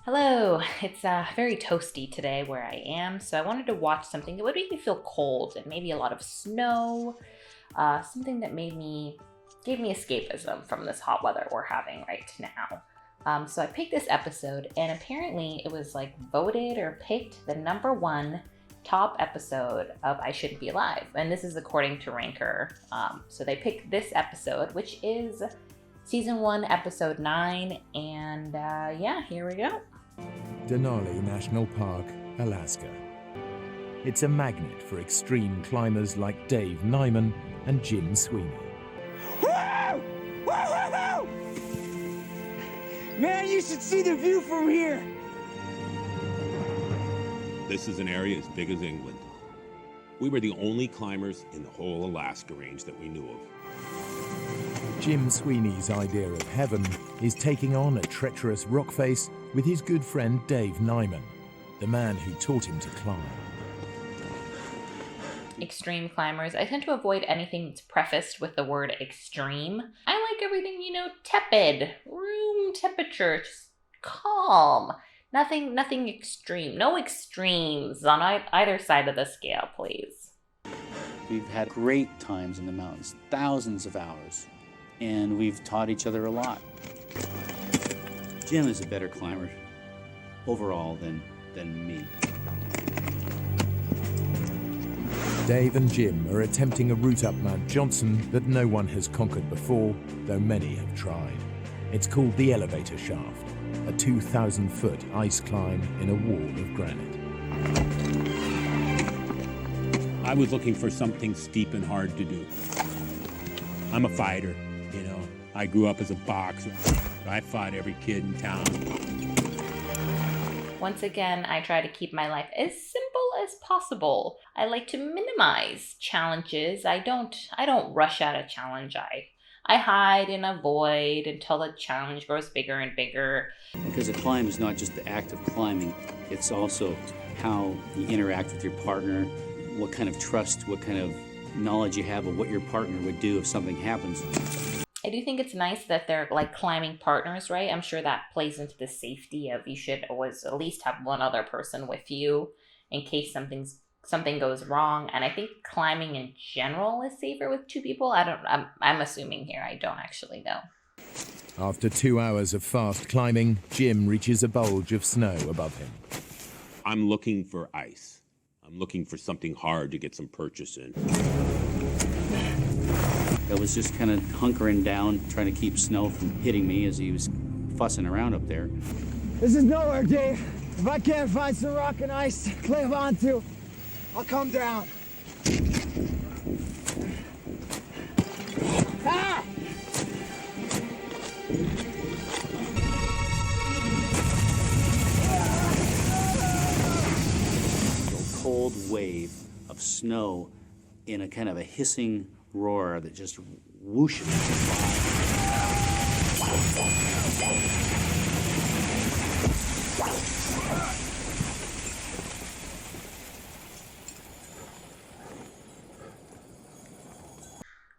Hello, it's very toasty today where I am, so I wanted to watch something that would make me feel cold and maybe a lot of snow, something that gave me escapism from this hot weather we're having right now. So I picked this episode, and apparently it was like voted or picked the number one top episode of I Shouldn't Be Alive, and this is according to Ranker. So they picked this episode, which is season 1, episode 9, and yeah, here we go. Denali National Park, Alaska. It's a magnet for extreme climbers like Dave Nyman and Jim Sweeney. Woo! Woo! Man, you should see the view from here. This is an area as big as England. We were the only climbers in the whole Alaska range that we knew of. Jim Sweeney's idea of heaven is taking on a treacherous rock face with his good friend Dave Nyman, the man who taught him to climb. Extreme climbers. I tend to avoid anything that's prefaced with the word extreme. I like everything, tepid, room temperature, just calm. Nothing extreme. No extremes on either side of the scale, please. We've had great times in the mountains, thousands of hours, and we've taught each other a lot. Jim is a better climber overall than me. Dave and Jim are attempting a route up Mount Johnson that no one has conquered before, though many have tried. It's called the Elevator Shaft, a 2,000-foot ice climb in a wall of granite. I was looking for something steep and hard to do. I'm a fighter, I grew up as a boxer. I fought every kid in town. Once again, I try to keep my life as simple as possible. I like to minimize challenges. I don't rush at a challenge. I hide and avoid until the challenge grows bigger and bigger. Because a climb is not just the act of climbing, it's also how you interact with your partner, what kind of trust, what kind of knowledge you have of what your partner would do if something happens. I do think it's nice that they're like climbing partners, right? I'm sure that plays into the safety of you should always at least have one other person with you in case something goes wrong. And I think climbing in general is safer with two people. I'm assuming here. I don't actually know. After 2 hours of fast climbing, Jim reaches a bulge of snow above him. I'm looking for ice. I'm looking for something hard to get some purchase in. I was just kind of hunkering down, trying to keep snow from hitting me as he was fussing around up there. This is nowhere, Dave. If I can't find some rock and ice to climb onto, I'll come down. Ah! A cold wave of snow in a kind of a hissing roar that just whooshes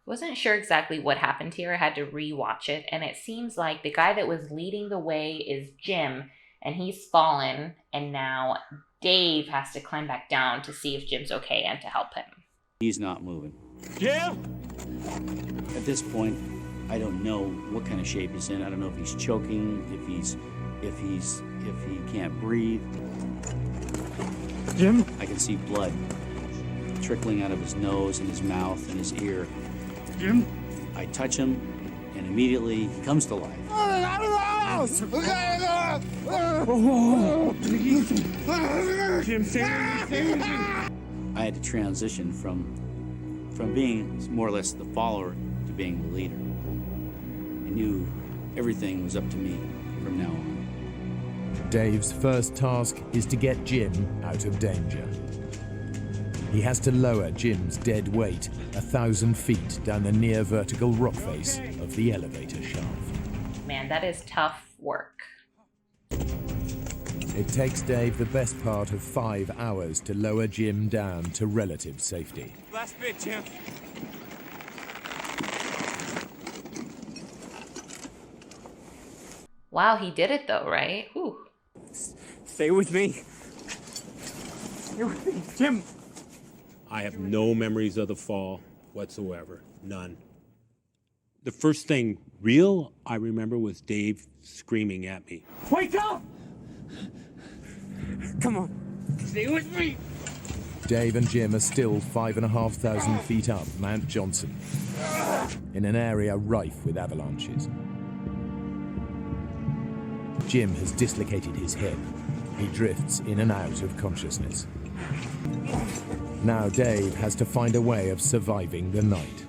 Wasn't sure exactly what happened here. I had to rewatch it, and it seems like the guy that was leading the way is Jim, and he's fallen, and now Dave has to climb back down to see if Jim's okay and to help him. He's not moving. Jim! At this point, I don't know what kind of shape he's in. I don't know if he's choking, if he can't breathe. Jim? I can see blood trickling out of his nose and his mouth and his ear. Jim? I touch him, and immediately he comes to life. Jim, save me. I had to transition from being more or less the follower to being the leader. I knew everything was up to me from now on. Dave's first task is to get Jim out of danger. He has to lower Jim's dead weight 1,000 feet down the near vertical rock face of the elevator shaft. Man, that is tough work. It takes Dave the best part of 5 hours to lower Jim down to relative safety. Last bit, Jim. Wow, he did it though, right? Whew. Stay with me. Stay with me, Jim. I have no memories of the fall whatsoever. None. The first thing real I remember was Dave screaming at me. Wake up! Come on, stay with me. Dave and Jim are still 5,500 feet up Mount Johnson, in an area rife with avalanches. Jim has dislocated his hip. He drifts in and out of consciousness. Now Dave has to find a way of surviving the night.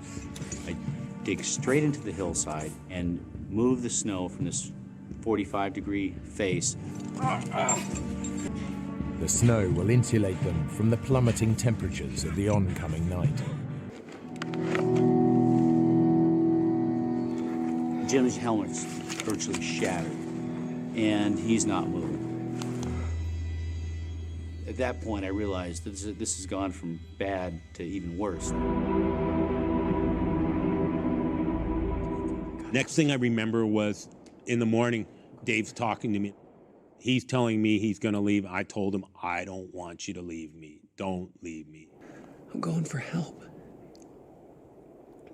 I dig straight into the hillside and move the snow from this 45-degree face. The snow will insulate them from the plummeting temperatures of the oncoming night. Jim's helmet's virtually shattered, and he's not moving. At that point, I realized that this has gone from bad to even worse. Next thing I remember was in the morning, Dave's talking to me. He's telling me he's going to leave. I told him, I don't want you to leave me. Don't leave me. I'm going for help.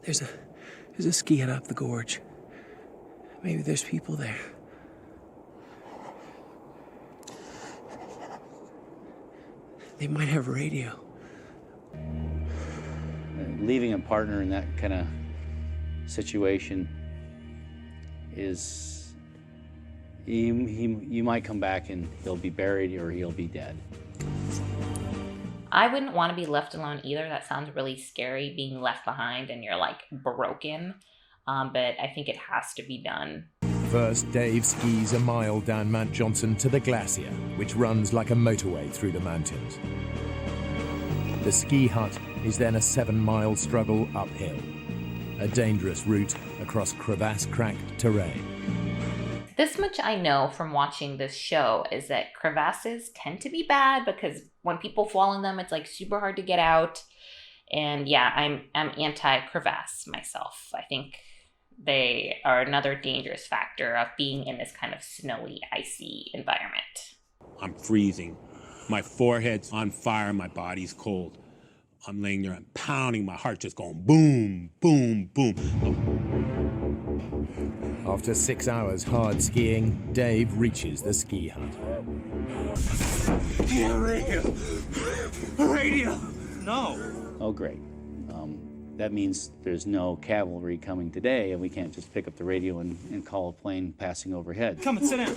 There's a ski hut up the gorge. Maybe there's people there. They might have radio. Leaving a partner in that kind of situation is... You might come back and he'll be buried or he'll be dead. I wouldn't want to be left alone either. That sounds really scary, being left behind and you're like broken. But I think it has to be done. First, Dave skis a mile down Mount Johnson to the glacier, which runs like a motorway through the mountains. The ski hut is then a 7-mile struggle uphill, a dangerous route across crevasse-cracked terrain. This much I know from watching this show is that crevasses tend to be bad because when people fall in them, it's like super hard to get out. And yeah, I'm anti-crevasse myself. I think they are another dangerous factor of being in this kind of snowy, icy environment. I'm freezing. My forehead's on fire. My body's cold. I'm laying there, I'm pounding. My heart just going boom, boom, boom. After 6 hours hard skiing, Dave reaches the ski hut. Yeah, radio. Radio. No. Oh, great. That means there's no cavalry coming today, and we can't just pick up the radio and call a plane passing overhead. Come and sit down.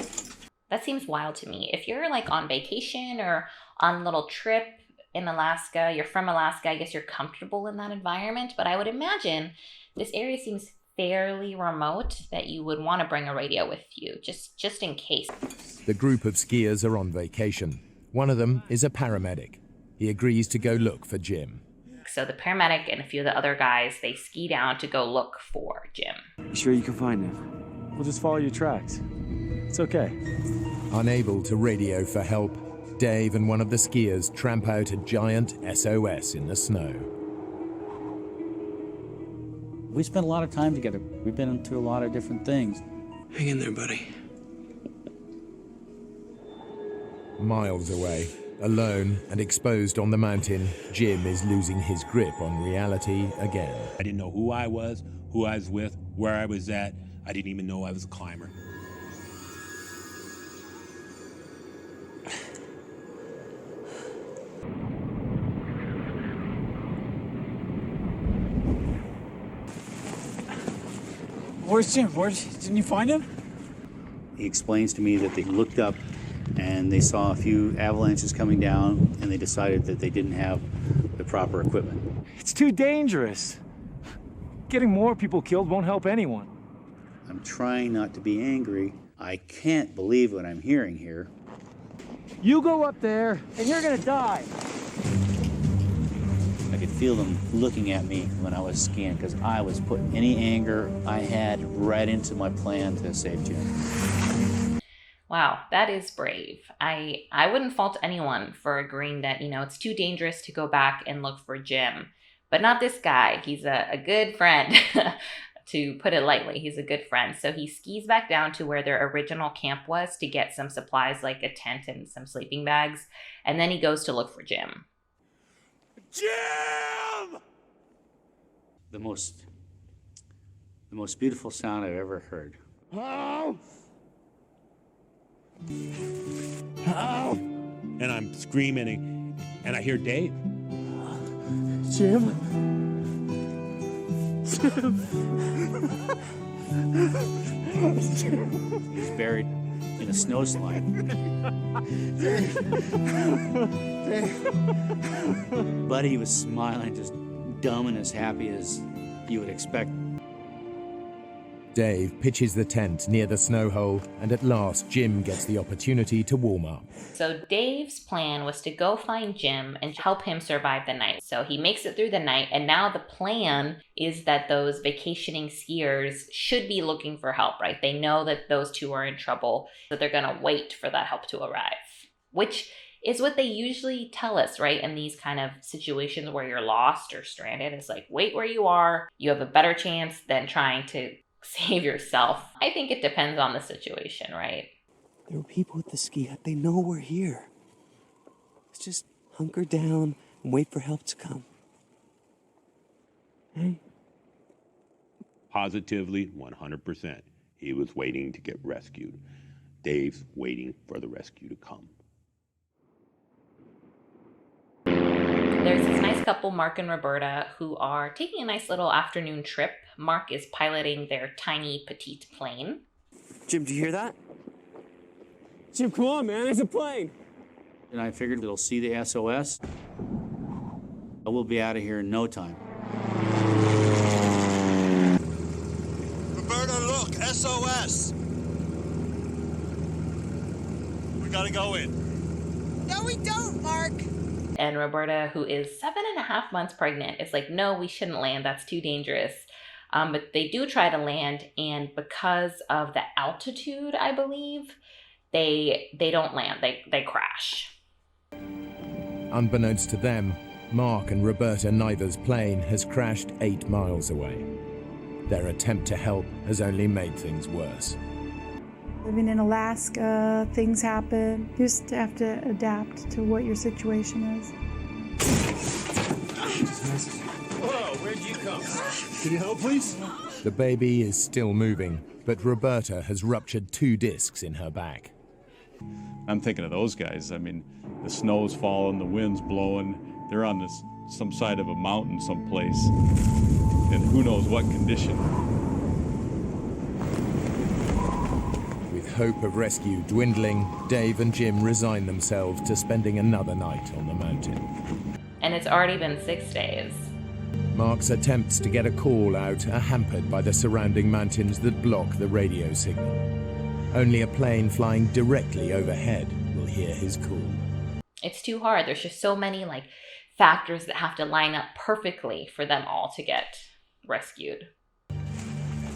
That seems wild to me. If you're like on vacation or on a little trip in Alaska, you're from Alaska, I guess you're comfortable in that environment. But I would imagine this area seems fairly remote that you would want to bring a radio with you, just in case. The group of skiers are on vacation. One of them is a paramedic. He agrees to go look for Jim. So the paramedic and a few of the other guys, they ski down to go look for Jim. You sure you can find him? We'll just follow your tracks. It's okay. Unable to radio for help, Dave and one of the skiers tramp out a giant SOS in the snow. We spent a lot of time together. We've been through a lot of different things. Hang in there, buddy. Miles away, alone and exposed on the mountain, Jim is losing his grip on reality again. I didn't know who I was with, where I was at. I didn't even know I was a climber. Where's Jim? Didn't you find him? He explains to me that they looked up and they saw a few avalanches coming down, and they decided that they didn't have the proper equipment. It's too dangerous. Getting more people killed won't help anyone. I'm trying not to be angry. I can't believe what I'm hearing here. You go up there, and you're gonna die. I could feel them looking at me when I was skiing because I was putting any anger I had right into my plan to save Jim. Wow, that is brave. I wouldn't fault anyone for agreeing that, it's too dangerous to go back and look for Jim. But not this guy. He's a good friend. to put it lightly. He's a good friend. So he skis back down to where their original camp was to get some supplies like a tent and some sleeping bags. And then he goes to look for Jim. Jim! The most beautiful sound I've ever heard. Oh! Oh! And I'm screaming, and I hear Dave. Jim? He's buried in a snowslide. Buddy was smiling, just dumb and as happy as you would expect. Dave pitches the tent near the snow hole, and at last Jim gets the opportunity to warm up. So Dave's plan was to go find Jim and help him survive the night. So he makes it through the night, and now the plan is that those vacationing skiers should be looking for help, right? They know that those two are in trouble, so they're gonna wait for that help to arrive, which is what they usually tell us, right? In these kind of situations where you're lost or stranded, it's like, wait where you are. You have a better chance than trying to save yourself. I think it depends on the situation, right? There are people at the ski hut. They know we're here. Let's just hunker down and wait for help to come. Hey? Positively, 100%. He was waiting to get rescued. Dave's waiting for the rescue to come. There's this nice couple, Mark and Roberta, who are taking a nice little afternoon trip. Mark is piloting their tiny, petite plane. Jim, do you hear that? Jim, come on, man. There's a plane. And I figured it'll see the SOS. We'll be out of here in no time. Roberta, look, SOS. We gotta go in. No, we don't, Mark. And Roberta, who is 7.5 months pregnant, is like, no, we shouldn't land. That's too dangerous. But they do try to land, and because of the altitude, I believe, they don't land. They crash. Unbeknownst to them, Mark and Roberta neither's plane has crashed 8 miles away. Their attempt to help has only made things worse. Living in Alaska, things happen. You just have to adapt to what your situation is. Whoa, where'd you come? Can you help, please? The baby is still moving, but Roberta has ruptured 2 discs in her back. I'm thinking of those guys. I mean, the snow's falling, the wind's blowing. They're on some side of a mountain someplace, and who knows what condition. With hope of rescue dwindling, Dave and Jim resign themselves to spending another night on the mountain. And it's already been 6 days. Mark's attempts to get a call out are hampered by the surrounding mountains that block the radio signal. Only a plane flying directly overhead will hear his call. It's too hard. There's just so many factors that have to line up perfectly for them all to get rescued.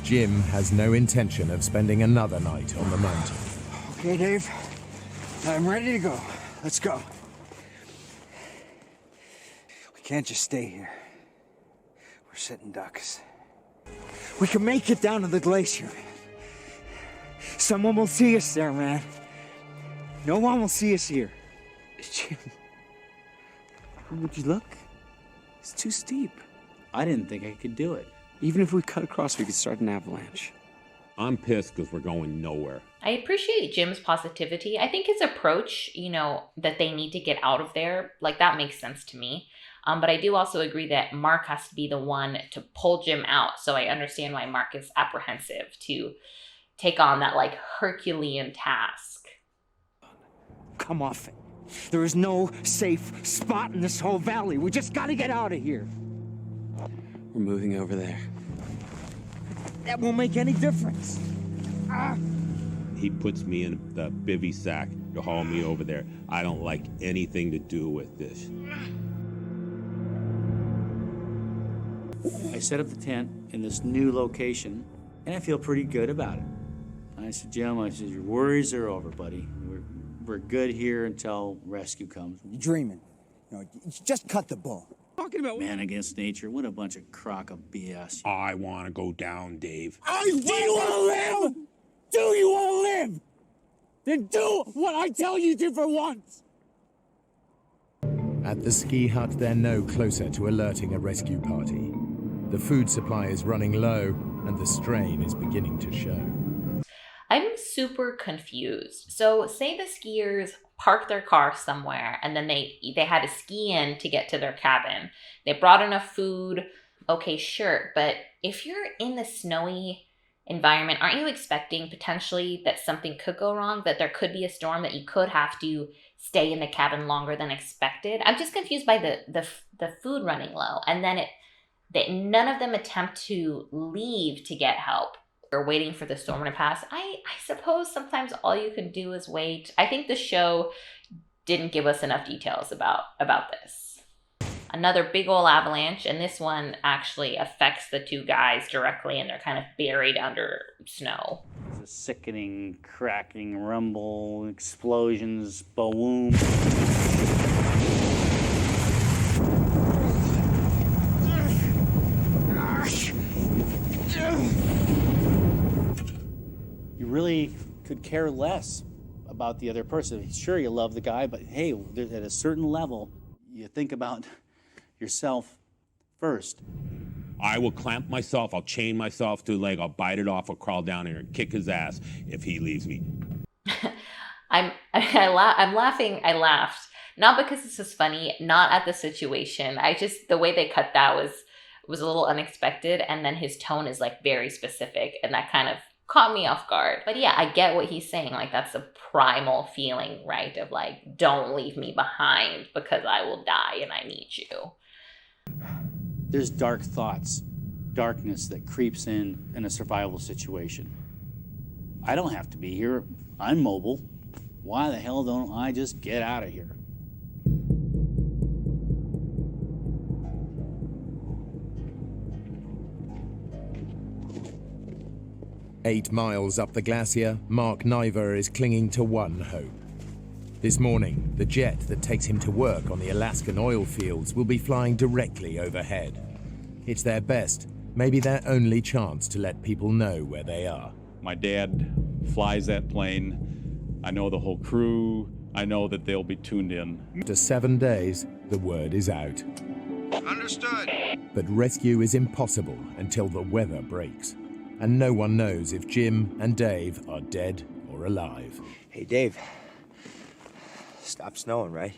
Jim has no intention of spending another night on the mountain. Okay, Dave. I'm ready to go. Let's go. We can't just stay here. We're sitting ducks. We can make it down to the glacier. Someone will see us there, man. No one will see us here. Jim, would you look? It's too steep. I didn't think I could do it. Even if we cut across, we could start an avalanche. I'm pissed because we're going nowhere. I appreciate Jim's positivity. I think his approach, that they need to get out of there, that makes sense to me. But I do also agree that Mark has to be the one to pull Jim out. So I understand why Mark is apprehensive to take on that Herculean task. Come off it. There is no safe spot in this whole valley. We just gotta get out of here. We're moving over there. That won't make any difference. He puts me in the bivy sack to haul me over there. I don't like anything to do with this. I set up the tent in this new location, and I feel pretty good about it. I said, Jim, your worries are over, buddy. We're good here until rescue comes. You're dreaming. Just cut the bull. talking about? Man against nature. What a bunch of crock of BS. I want to go down, Dave. Do you want to live? Do you want to live? Then do what I tell you to for once. At the ski hut, they're no closer to alerting a rescue party. The food supply is running low, and the strain is beginning to show. I'm super confused. So say the skiers parked their car somewhere and then they had to ski in to get to their cabin. They brought enough food. Okay, sure. But if you're in the snowy environment, aren't you expecting potentially that something could go wrong, that there could be a storm, that you could have to stay in the cabin longer than expected? I'm just confused by the food running low. And then that none of them attempt to leave to get help or waiting for the storm to pass. I suppose sometimes all you can do is wait. I think the show didn't give us enough details about this. Another big old avalanche, and this one actually affects the two guys directly, and they're kind of buried under snow. It's a sickening, cracking, rumble, explosions, boom. You really could care less about the other person. Sure, you love the guy, but hey, at a certain level, you think about yourself first. I will clamp myself, I'll chain myself to a leg, I'll bite it off, I'll crawl down here and kick his ass if he leaves me. I'm laughing. I laughed. Not because this is funny, not at the situation. The way they cut that was a little unexpected, and then his tone is like very specific, and that kind of caught me off guard. But yeah, I get what he's saying. Like, that's a primal feeling, right? Of like, don't leave me behind because I will die and I need you. There's dark thoughts, darkness that creeps in a survival situation. I don't have to be here. I'm mobile. Why the hell don't I just get out of here? Eight miles up the glacier, Mark Niver is clinging to one hope. This morning, the jet that takes him to work on the Alaskan oil fields will be flying directly overhead. It's their best, maybe their only chance to let people know where they are. My dad flies that plane. I know the whole crew. I know that they'll be tuned in. After 7 days, the word is out. Understood. But rescue is impossible until the weather breaks. And no one knows if Jim and Dave are dead or alive. Hey, Dave. Stop snowing, right?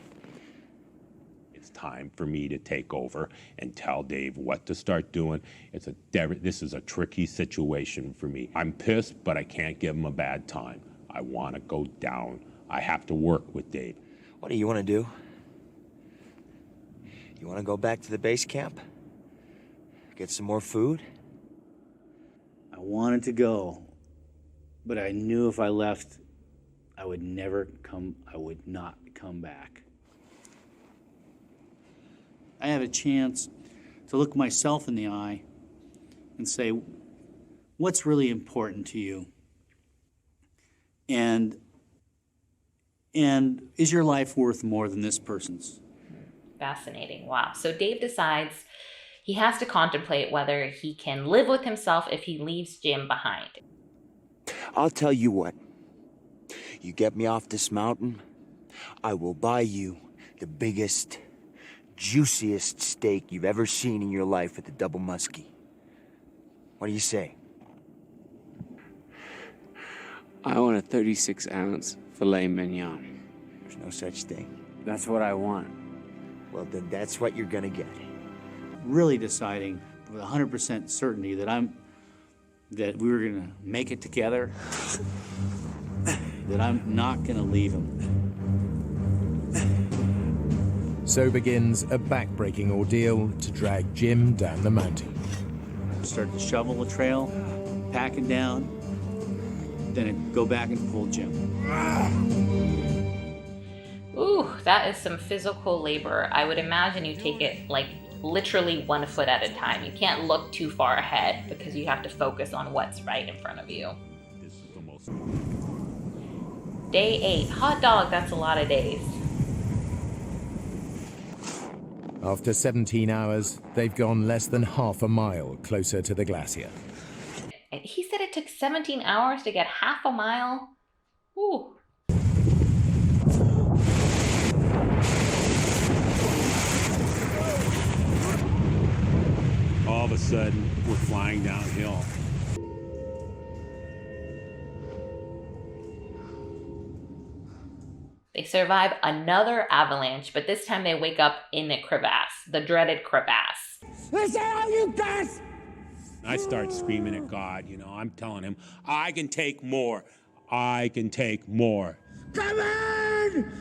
It's time for me to take over and tell Dave what to start doing. This is a tricky situation for me. I'm pissed, but I can't give him a bad time. I want to go down. I have to work with Dave. What do you want to do? You want to go back to the base camp? Get some more food? I wanted to go, but I knew if I left, I would not come back. I had a chance to look myself in the eye and say, what's really important to you? And is your life worth more than this person's? Fascinating. Wow. So Dave decides he has to contemplate whether he can live with himself if he leaves Jim behind. I'll tell you what. You get me off this mountain, I will buy you the biggest, juiciest steak you've ever seen in your life at the Double Muskie. What do you say? I want a 36-ounce filet mignon. There's no such thing. That's what I want. Well, then that's what you're gonna get. Really deciding with 100% certainty that we were gonna make it together, that I'm not gonna leave him. So begins a back-breaking ordeal to drag Jim down the mountain. Start to shovel the trail, pack it down, then go back and pull Jim. Ooh, that is some physical labor. I would imagine you take it like literally 1 foot at a time. You can't look too far ahead because you have to focus on what's right in front of you. This is the most... Day 8. Hot dog, that's a lot of days. After 17 hours, they've gone less than half a mile closer to the glacier. He said it took 17 hours to get half a mile. Ooh. All of a sudden, we're flying downhill. They survive another avalanche, but this time they wake up in a crevasse, the dreaded crevasse. Is that all you guys? I start screaming at God, you know, I'm telling him, I can take more. I can take more. Come in!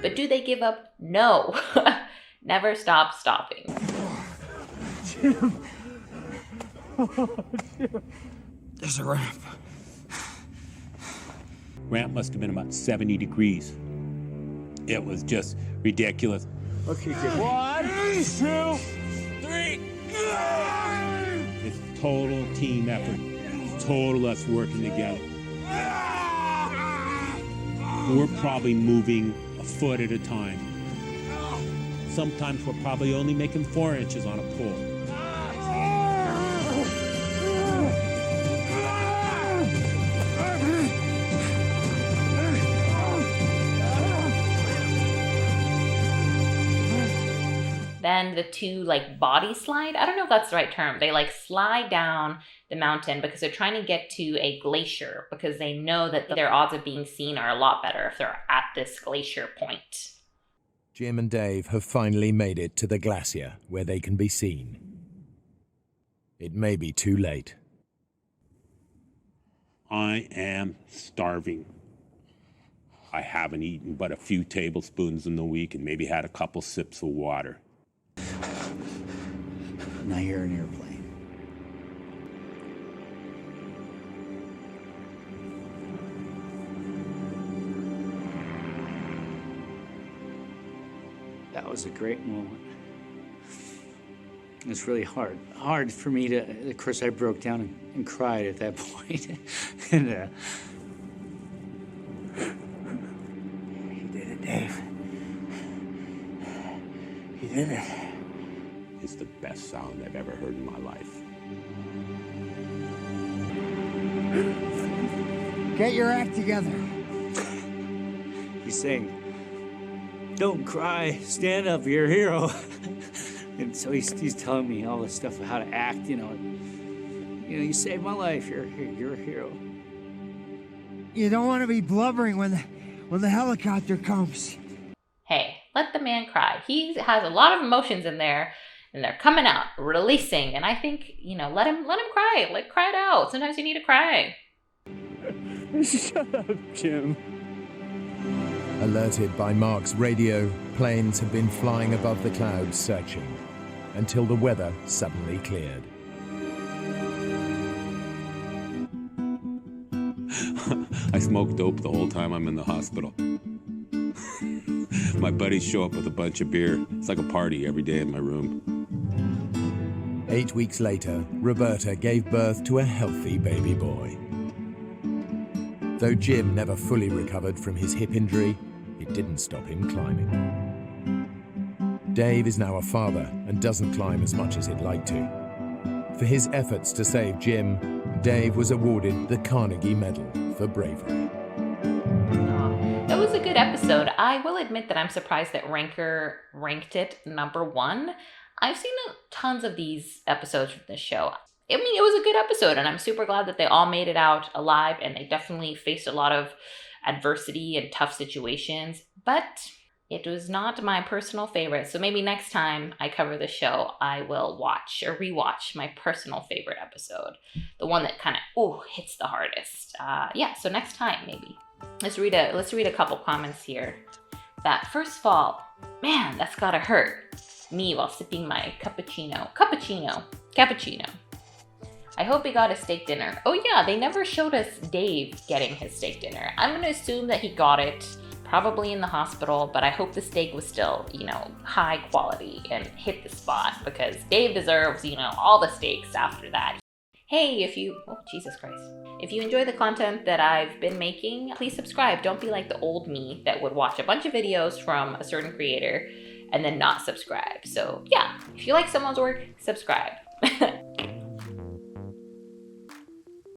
But do they give up? No. Never stop stopping. Jim. Oh, Jim. There's a ramp. Ramp must have been about 70 degrees. It was just ridiculous. Okay, Jim. 1, 2, 3. It's total team effort. Total us working together. We're probably moving a foot at a time. Sometimes we're probably only making 4 inches on a pull. Then the two body slide. I don't know if that's the right term. They slide down the mountain because they're trying to get to a glacier because they know that their odds of being seen are a lot better if they're at this glacier point. Jim and Dave have finally made it to the glacier where they can be seen. It may be too late. I am starving. I haven't eaten but a few tablespoons in the week and maybe had a couple sips of water. Now you're an airplane. That was a great moment. It's really hard for me to, of course I broke down and cried at that point. And You did it, Dave. You did it. It's the best sound I've ever heard in my life. Get your act together. he's saying, "Don't cry, stand up, you're a hero." And so he's telling me all this stuff of how to act, you know, you saved my life, you're a hero. You don't want to be blubbering when the helicopter comes. Hey, let the man cry. He has a lot of emotions in there, and they're coming out, releasing. And I think, let him cry. Cry it out. Sometimes you need to cry. Shut up, Jim. Alerted by Mark's radio, planes have been flying above the clouds searching until the weather suddenly cleared. I smoke dope the whole time I'm in the hospital. My buddies show up with a bunch of beer. It's like a party every day in my room. 8 weeks later, Roberta gave birth to a healthy baby boy. Though Jim never fully recovered from his hip injury, it didn't stop him climbing. Dave is now a father and doesn't climb as much as he'd like to. For his efforts to save Jim, Dave was awarded the Carnegie Medal for bravery. That was a good episode. I will admit that I'm surprised that Ranker ranked it #1. I've seen tons of these episodes from this show. I mean, it was a good episode, and I'm super glad that they all made it out alive, and they definitely faced a lot of adversity and tough situations, but it was not my personal favorite. So maybe next time I cover the show, I will watch or rewatch my personal favorite episode, the one that kind of hits the hardest. So next time maybe. Let's read a couple comments here. That first fall, man, that's gotta hurt. Me while sipping my cappuccino. I hope he got a steak dinner. Oh yeah, they never showed us Dave getting his steak dinner. I'm gonna assume that he got it, probably in the hospital, but I hope the steak was still, high quality and hit the spot, because Dave deserves, all the steaks after that. Hey, if you enjoy the content that I've been making, please subscribe. Don't be like the old me that would watch a bunch of videos from a certain creator and then not subscribe. So yeah, if you like someone's work, subscribe.